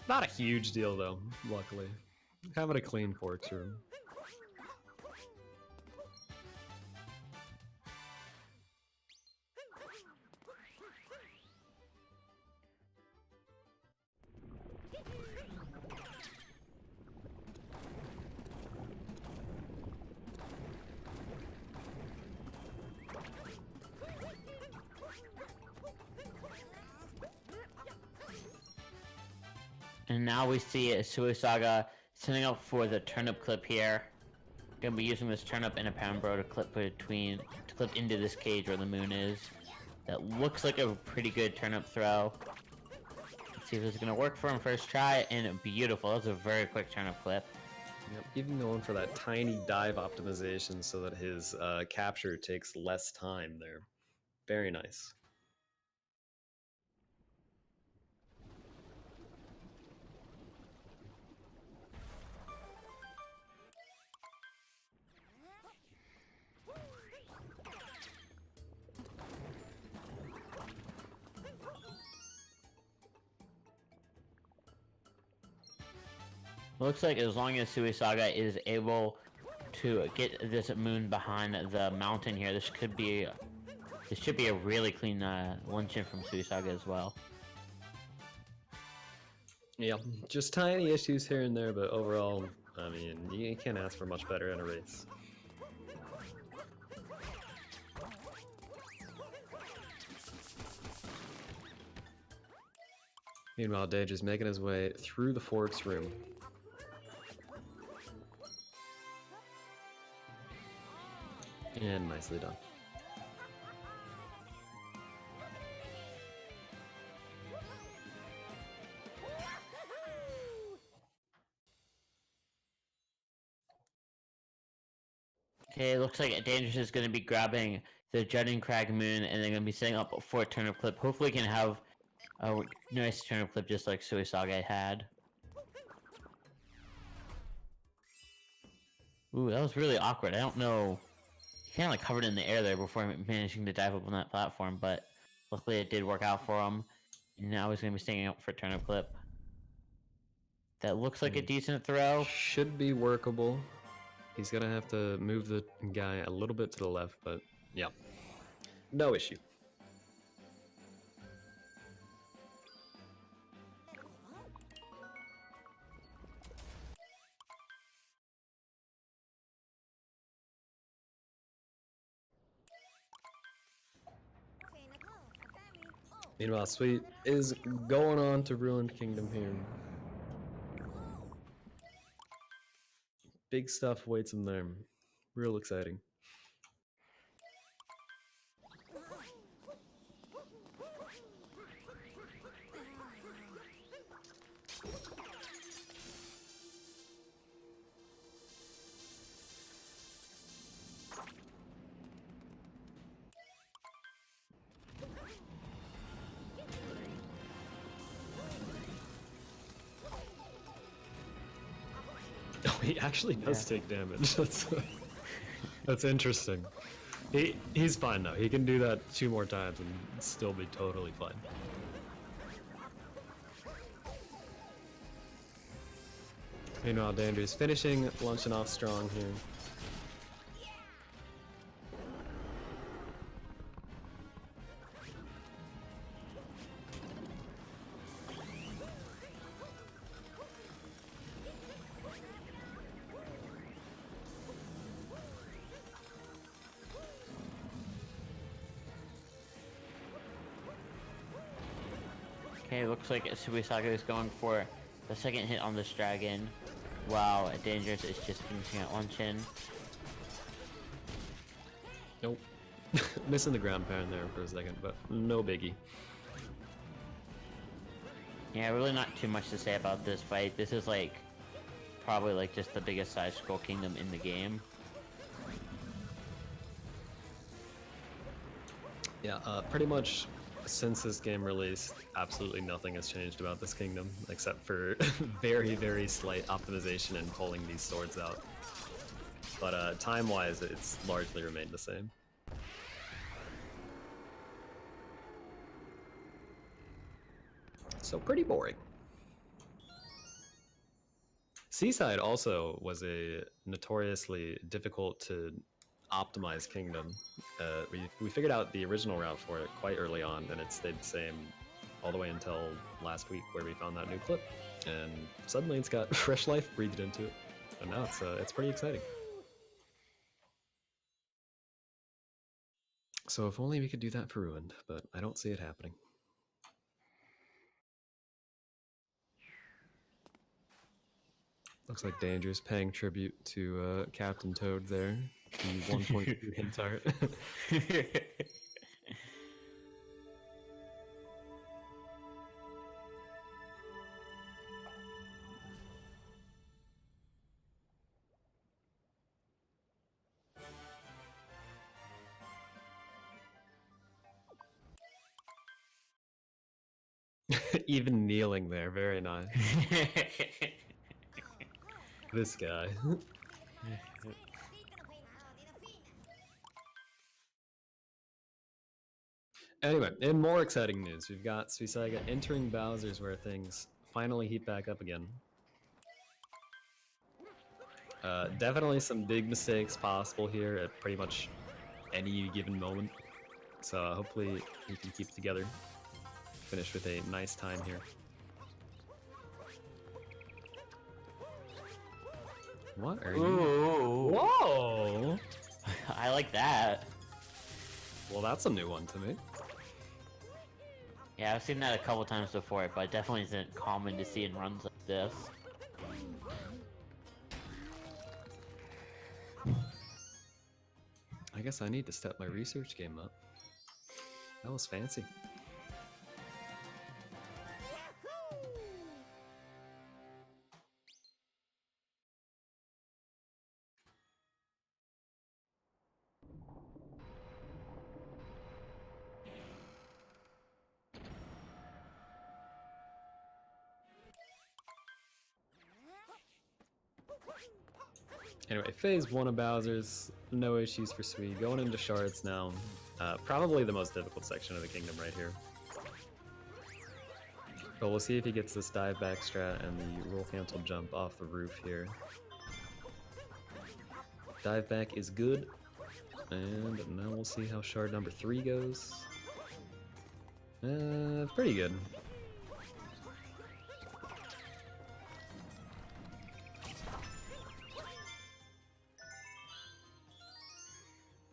Not a huge deal though, luckily. Having a clean forks room. And now we see SuisaigaW setting up for the turnip clip here. Gonna be using this turnip and a pound bro to clip into this cage where the moon is. That looks like a pretty good turnip throw. Let's see if this is gonna work for him first try, and beautiful. That's a very quick turnip clip. Yep, even going for that tiny dive optimization so that his capture takes less time there. Very nice. Looks like as long as SuisaigaW is able to get this moon behind the mountain here, this should be a really clean luncheon from SuisaigaW as well. Yeah, just tiny issues here and there, but overall, I mean, you can't ask for much better in a race. Meanwhile, Dage is making his way through the forks room. And nicely done. Okay, looks like Dangerous is going to be grabbing the Jutting Crag Moon, and they're going to be setting up for a turnip clip. Hopefully, can have a nice turnip clip just like SuisaigaW had. Ooh, that was really awkward. I don't know. kind of like hovered in the air there before managing to dive up on that platform, but luckily it did work out for him. And now he's going to be staying out for turnip clip. That looks like a decent throw. Should be workable. He's gonna have to move the guy a little bit to the left, but yeah, no issue. Meanwhile, Sweet is going on to Ruined Kingdom here. Big stuff waits him there. Real exciting. Oh, he actually does take damage. That's interesting. He's fine though. He can do that 2 more times and still be totally fine. Meanwhile, Danger's finishing, launching off strong here. Okay, looks like Suisaiga is going for the second hit on this dragon. Wow, Dangerous is just finishing at luncheon. Nope. Missing the ground pound there for a second, but no biggie. Yeah, really not too much to say about this fight. This is like probably like just the biggest side scroll kingdom in the game. Yeah, pretty much since this game released, absolutely nothing has changed about this kingdom, except for very, very slight optimization and pulling these swords out. But time-wise, it's largely remained the same. So pretty boring. Seaside also was a notoriously difficult to optimize kingdom. We figured out the original route for it quite early on, and it stayed the same all the way until last week, where we found that new clip, and suddenly it's got fresh life breathed into it, and now it's pretty exciting. So if only we could do that for Ruined, but I don't see it happening. Looks like Danger's paying tribute to Captain Toad there. The 1.2 hit target. Even kneeling there, very nice. This guy. Anyway, in more exciting news, we've got Suisaiga entering Bowser's, where things finally heat back up again. Definitely some big mistakes possible here at pretty much any given moment. So hopefully he can keep it together. Finish with a nice time here. What are you? Ooh. Whoa! I like that. Well, that's a new one to me. Yeah, I've seen that a couple times before, but it definitely isn't common to see in runs like this. I guess I need to step my research game up. That was fancy. Anyway, phase 1 of Bowser's no issues for Sui. Going into shards now. Probably the most difficult section of the kingdom right here. But we'll see if he gets this dive back strat and the roll cancel jump off the roof here. Dive back is good. And now we'll see how shard number 3 goes. Pretty good.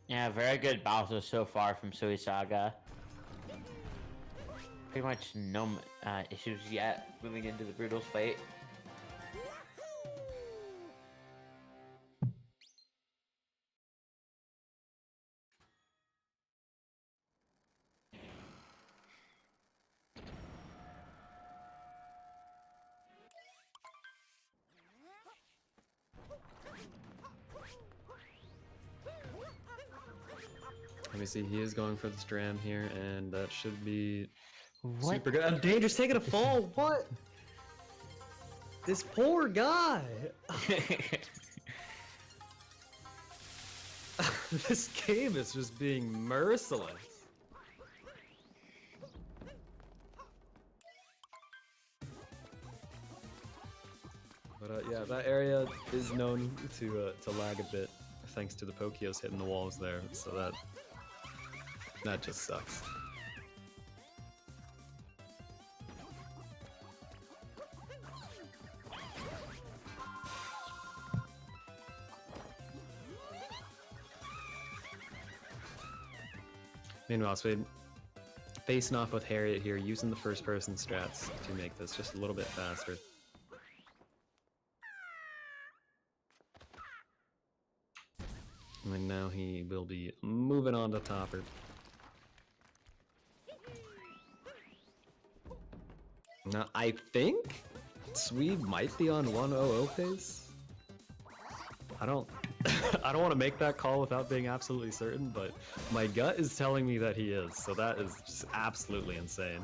Yeah, very good battles so far from Suisaiga. Pretty much no issues yet moving into the Brutals fight. Let me see, he is going for the Stram here, and that should be What? super good. Danger's taking a fall, what? This poor guy! This game is just being merciless. But yeah, that area is known to lag a bit, thanks to the Pokios hitting the walls there, so that just sucks. Meanwhile, Swede facing off with Harriet here, using the first-person strats to make this just a little bit faster. And now he will be moving on to Topper. Now, I think Swede might be on 100 pace. I don't I don't want to make that call without being absolutely certain, but my gut is telling me that he is, so that is just absolutely insane.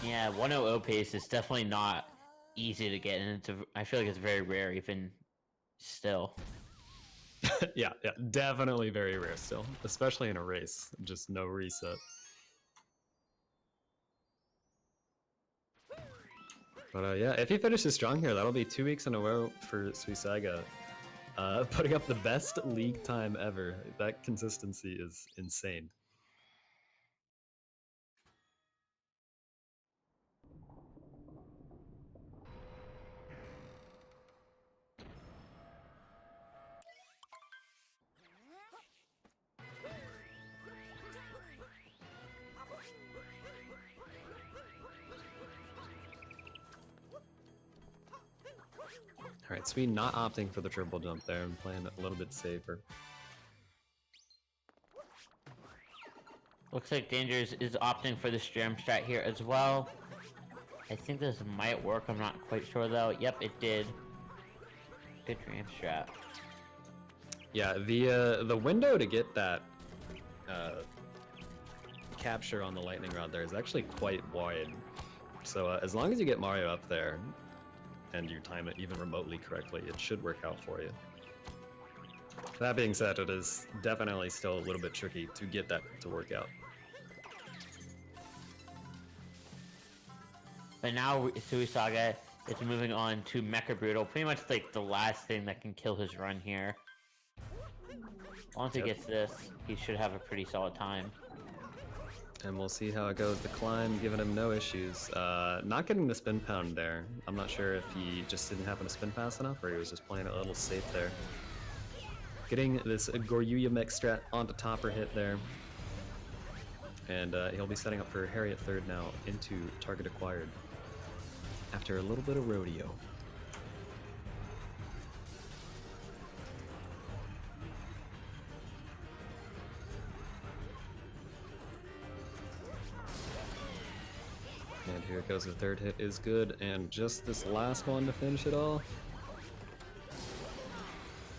Yeah, 100 pace is definitely not easy to get, and I feel like it's very rare even still. Yeah, definitely very rare still, especially in a race, just no reset. But yeah, if he finishes strong here, that'll be 2 weeks in a row for Suisaiga. Putting up the best league time ever. That consistency is insane. Alright, Swede not opting for the triple jump there and playing a little bit safer. Looks like Dangers is opting for the Stram strat here as well. I think this might work, I'm not quite sure though. Yep, it did. Good Stram strat. Yeah, the window to get that capture on the lightning rod there is actually quite wide. So as long as you get Mario up there and you time it even remotely correctly, it should work out for you. That being said, it is definitely still a little bit tricky to get that to work out. But now Suisaiga is moving on to Mecha Brutal, pretty much like the last thing that can kill his run here. Once he gets this, he should have a pretty solid time. And we'll see how it goes. The climb giving him no issues. Not getting the spin pound there. I'm not sure if he just didn't happen to spin fast enough or he was just playing it a little safe there. Getting this Goryuya mech strat onto Topper hit there. And he'll be setting up for Harriet third now into target acquired after a little bit of rodeo. And here it goes, the third hit is good, and just this last one to finish it all.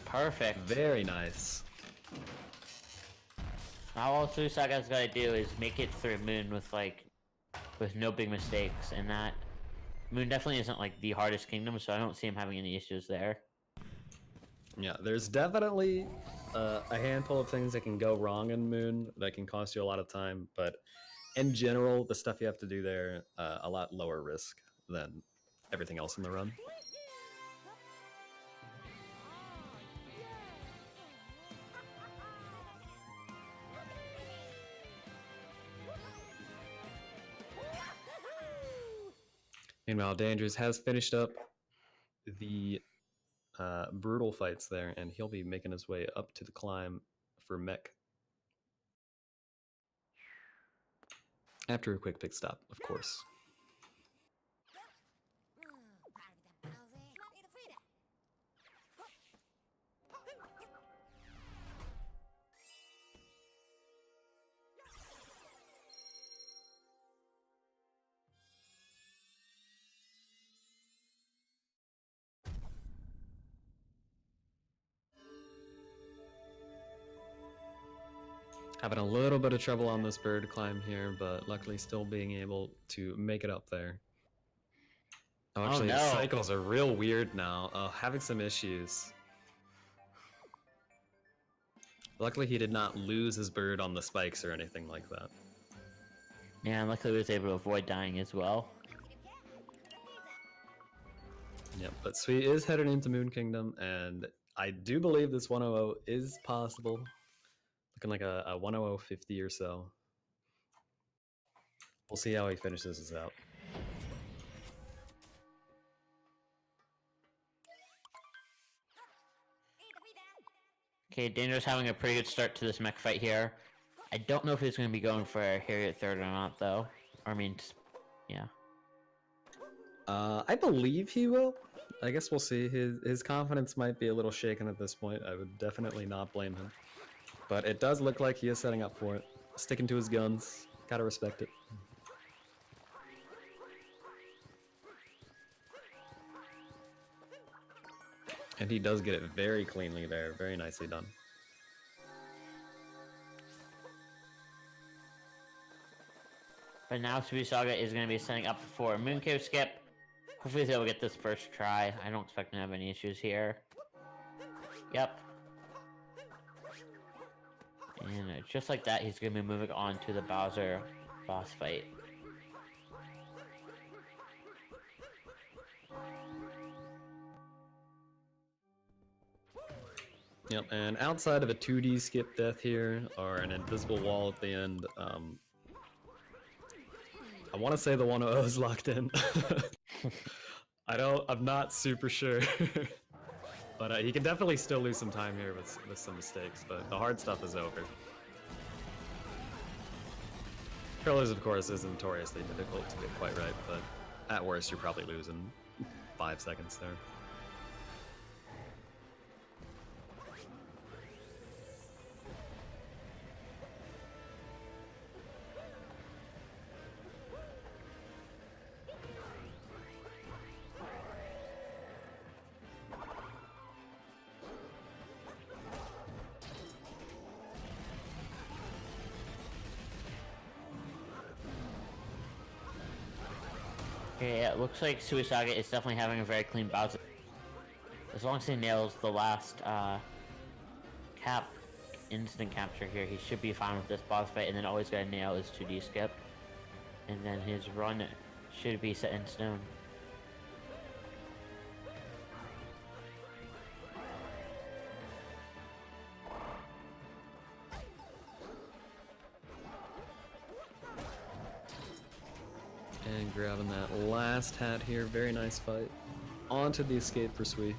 Perfect. Very nice. Now all Suisaiga's gotta do is make it through Moon with no big mistakes, and that Moon definitely isn't like the hardest kingdom, so I don't see him having any issues there. Yeah, there's definitely a handful of things that can go wrong in Moon that can cost you a lot of time, but in general, the stuff you have to do there a lot lower risk than everything else in the run. Meanwhile, Dangers has finished up the brutal fights there, and he'll be making his way up to the climb for Mech after a quick pit stop, of course. Having a little bit of trouble on this bird climb here, but luckily still being able to make it up there. Oh, actually, no. the cycles are real weird now. Having some issues. Luckily, he did not lose his bird on the spikes or anything like that. Yeah, and luckily he was able to avoid dying as well. Yep, but Sweet is headed into Moon Kingdom, and I do believe this 100 is possible. Looking like a 100.50 or so. We'll see how he finishes this out. Okay, Danger's having a pretty good start to this mech fight here. I don't know if he's going to be going for a Harriet third or not, though. Or, I mean, yeah. I believe he will. I guess we'll see. His confidence might be a little shaken at this point. I would definitely not blame him. But it does look like he is setting up for it. Sticking to his guns. Gotta respect it. And he does get it very cleanly there. Very nicely done. But now Suisaiga is going to be setting up for a Moon Cave skip. Hopefully he's able to get this first try. I don't expect him to have any issues here. Yep. And just like that, he's going to be moving on to the Bowser boss fight. Yep, and outside of a 2D skip death here, or an invisible wall at the end, I want to say the 100 is locked in. I'm not super sure. But he can definitely still lose some time here with some mistakes, but the hard stuff is over. Curlers, of course, is notoriously difficult to get quite right, but at worst, you're probably losing 5 seconds there. Okay, yeah, it looks like Suisaiga is definitely having a very clean bout. As long as he nails the last instant capture here, he should be fine with this boss fight, and then always gotta nail his 2D skip. And then his run should be set in stone. And grabbing that last hat here, very nice fight. Onto the escape for Sui.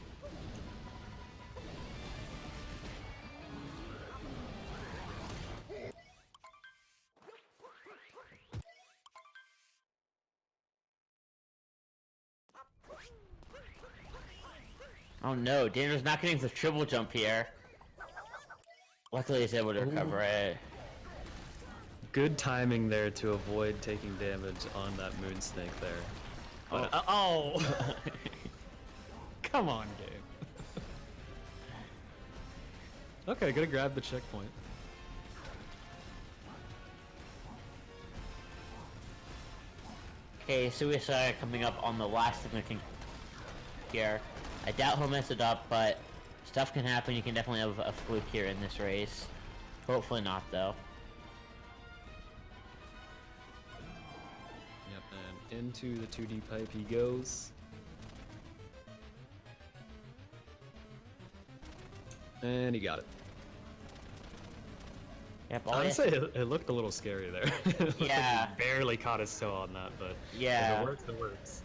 Oh no, Danger's not getting the triple jump here. Luckily he's able to recover it. Good timing there to avoid taking damage on that moon snake there. But, come on, dude. Okay, gonna grab the checkpoint. Okay, Suicide coming up on the last significant here. I doubt he'll mess it up, but Stuff can happen. You can definitely have a fluke here in this race. Hopefully not, though. Yep, and into the 2D pipe he goes. And he got it. Yep, Honestly, it looked a little scary there. It looked Yeah. like he barely caught his toe on that, but Yeah. if it works, it works.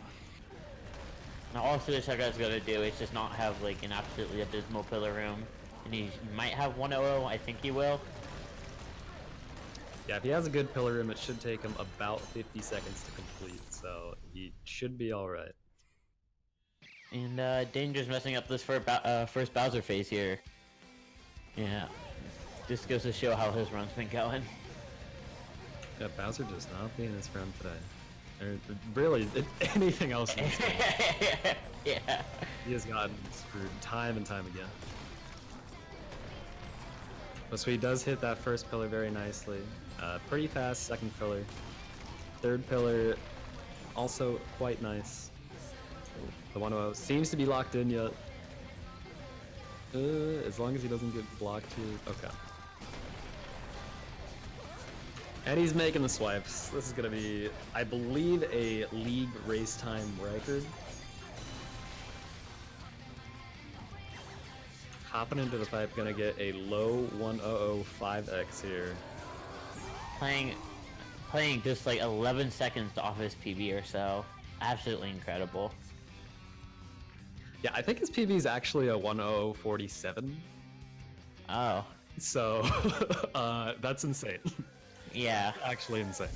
Now all Suisaiga's gonna do is just not have like an absolutely abysmal pillar room. And he might have 1-0, I think he will. Yeah, if he has a good pillar room, it should take him about 50 seconds to complete, so he should be alright. And Danger's messing up this first Bowser phase here. Yeah. Just goes to show how his run's been going. Yeah, Bowser does not being his friend today. Or really, anything else in this game. Yeah. He has gotten screwed time and time again. But so he does hit that first pillar very nicely. Pretty fast second pillar. Third pillar, also quite nice. The 1-0 seems to be locked in yet. As long as he doesn't get blocked here. Okay. And he's making the swipes. This is gonna be, I believe, a league race time record. Hopping into the pipe, gonna get a low 1:00.5x here. Playing just like 11 seconds off his PB or so. Absolutely incredible. Yeah, I think his PB is actually a 1:00.47. Oh. So, that's insane. Yeah. Actually insane.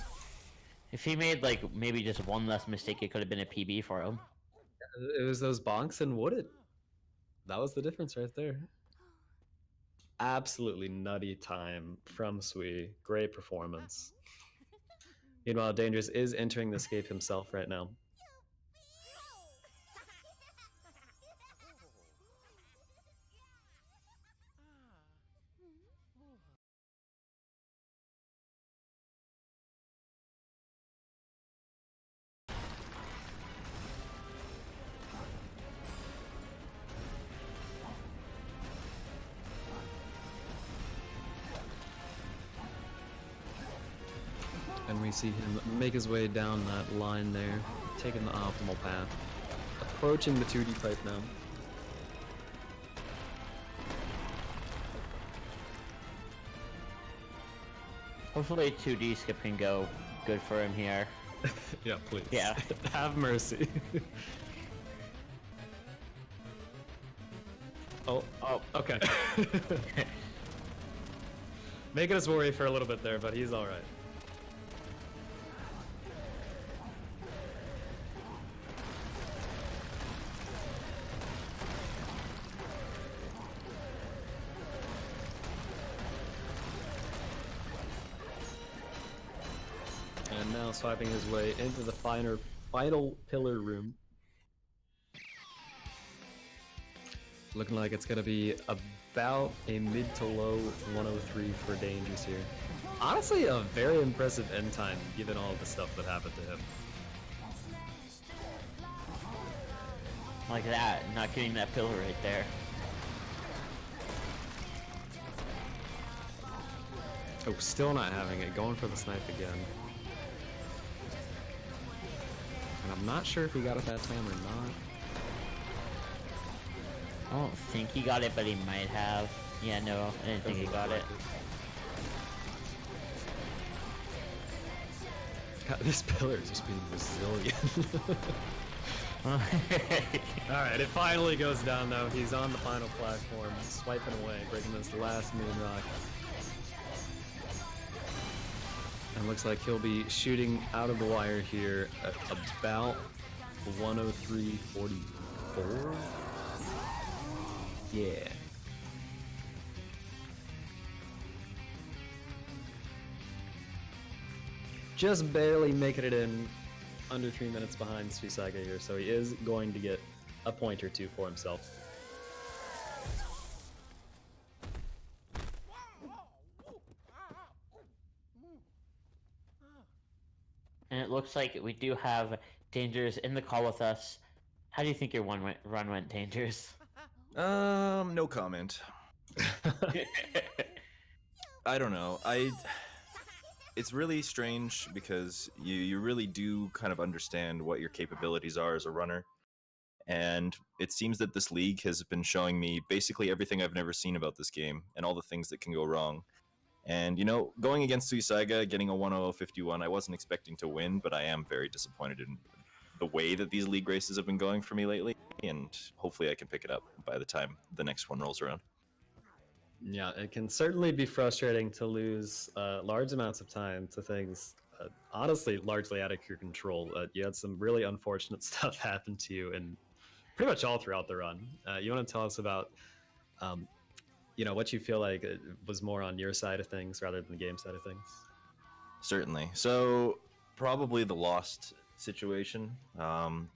If he made like maybe just one less mistake, it could have been a PB for him. It was those bonks and wooded. That was the difference right there. Absolutely nutty time from Sui. Great performance. Meanwhile, Dangerous is entering this escape himself right now. And we see him make his way down that line there, taking the optimal path. Approaching the 2D pipe now. Hopefully 2D skip can go good for him here. Yeah, please. Yeah. Have mercy. Oh, okay. Making us worry for a little bit there, but he's alright. And now swiping his way into the final pillar room. Looking like it's gonna be about a mid to low 1:03 for Dangerous here. Honestly, a very impressive end time given all the stuff that happened to him. Like that, not getting that pillar right there. Oh, still not having it. Going for the snipe again. And I'm not sure if he got it that time or not. I don't think he got it, but he might have. Yeah, no, I didn't think he got it. God, this pillar is just being resilient. Alright, it finally goes down though. He's on the final platform, swiping away, breaking this last moon rock. And looks like he'll be shooting out of the wire here at about 1:03.44. Yeah. Just barely making it in, under 3 minutes behind Suisaiga here, so he is going to get a point or two for himself. And it looks like we do have Dangerous in the call with us. How do you think your run went, Dangerous? No comment. I don't know. It's really strange because you really do kind of understand what your capabilities are as a runner. And it seems that this league has been showing me basically everything I've never seen about this game and all the things that can go wrong. And, going against Suisaiga, getting a 1:00:51, I wasn't expecting to win, but I am very disappointed in the way that these league races have been going for me lately, and hopefully I can pick it up by the time the next one rolls around. Yeah, it can certainly be frustrating to lose large amounts of time to things, honestly, largely out of your control. You had some really unfortunate stuff happen to you, and pretty much all throughout the run. You want to tell us about, what you feel like it was more on your side of things rather than the game side of things? Certainly. So, probably the lost situation.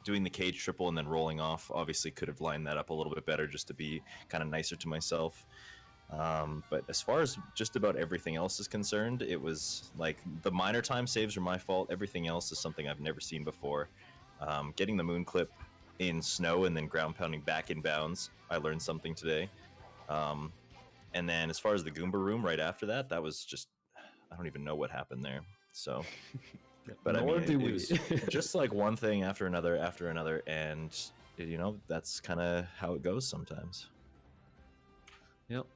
Doing the cage triple and then rolling off obviously could have lined that up a little bit better just to be kind of nicer to myself. But as far as just about everything else is concerned, it was like the minor time saves are my fault. Everything else is something I've never seen before. Getting the moon clip in snow and then ground pounding back in bounds, I learned something today. And then as far as the Goomba room right after that, that was just, I don't even know what happened there. So, but Nor I mean, do it we. was just like one thing after another, and that's kind of how it goes sometimes. Yep.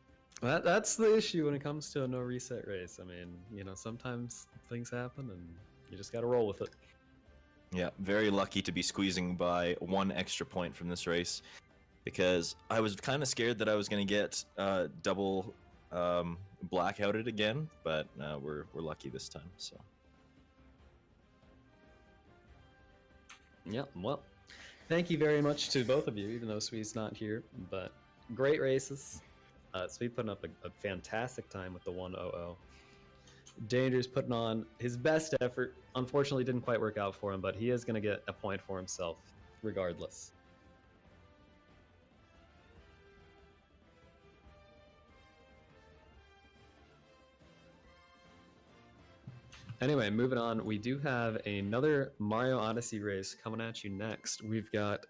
That's the issue when it comes to a no reset race. I mean, sometimes things happen and you just got to roll with it. Yeah, very lucky to be squeezing by one extra point from this race, because I was kind of scared that I was going to get double blackouted again, but we're lucky this time. So. Yeah, well, thank you very much to both of you, even though Sweet's not here. But great races. Sweet putting up a fantastic time with the 1:00. Danger's putting on his best effort. Unfortunately, didn't quite work out for him, but he is going to get a point for himself regardless. Anyway, moving on, we do have another Mario Odyssey race coming at you next. We've got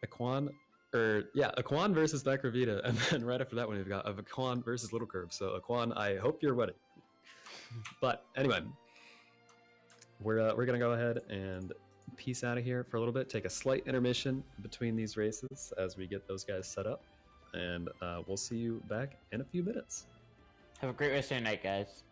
Aquan versus Necrovita, and then right after that one, we've got Aquan versus Little Curve. So Aquan, I hope you're ready. But anyway, we're gonna go ahead and peace out of here for a little bit. Take a slight intermission between these races as we get those guys set up, and we'll see you back in a few minutes. Have a great rest of your night, guys.